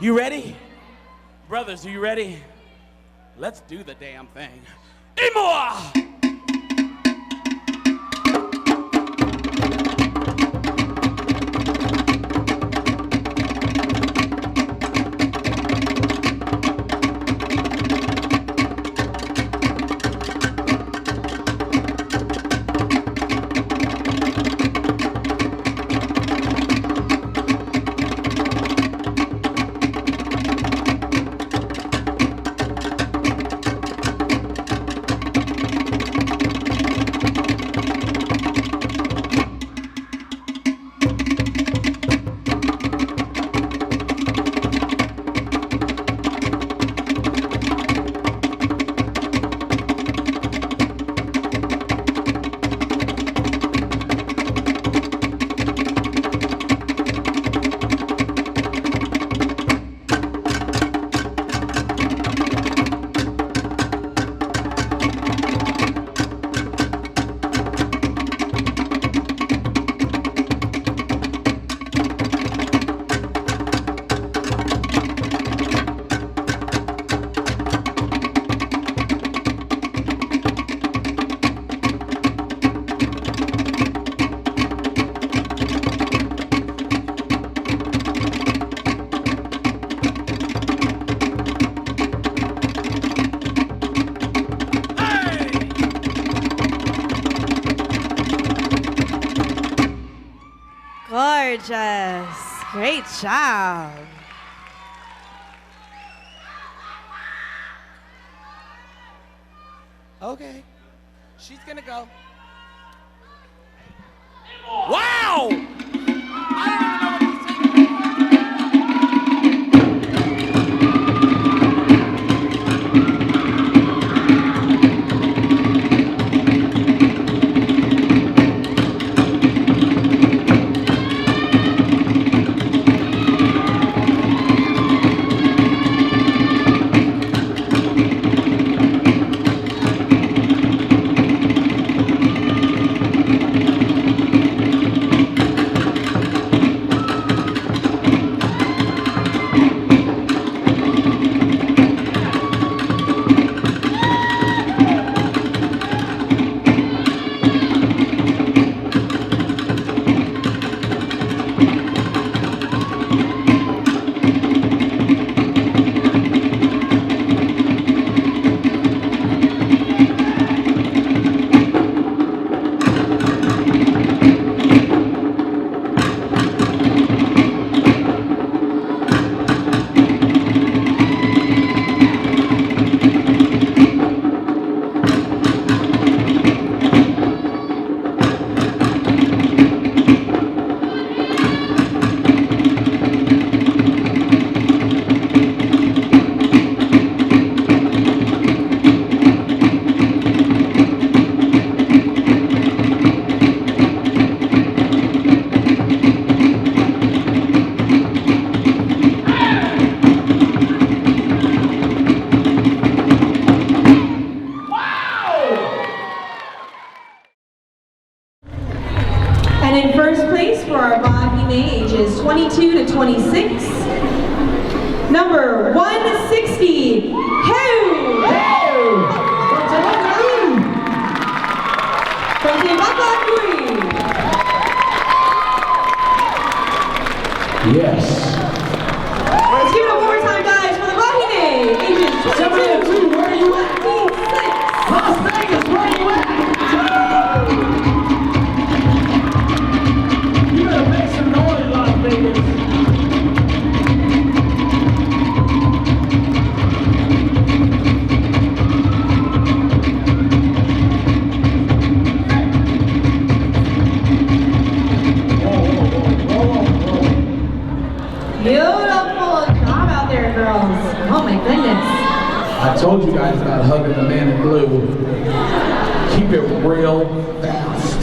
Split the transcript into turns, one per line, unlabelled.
You ready? Brothers, are you ready? Let's do the damn thing. Imoa!
Gorgeous. Great job.
Okay. She's gonna go. Wow!
And in first place for our Vahine ages 22 to 26, number 160, from Zimbabwe.
Yes.
Let's give it up one more time, guys, for the Vahine ages 22 to 26.
Where you at? Las Vegas, where you at? You better make some noise, Las Vegas.
Beautiful job out there, girls. Oh my goodness.
I told you guys about hugging the man in blue. Keep it real fast.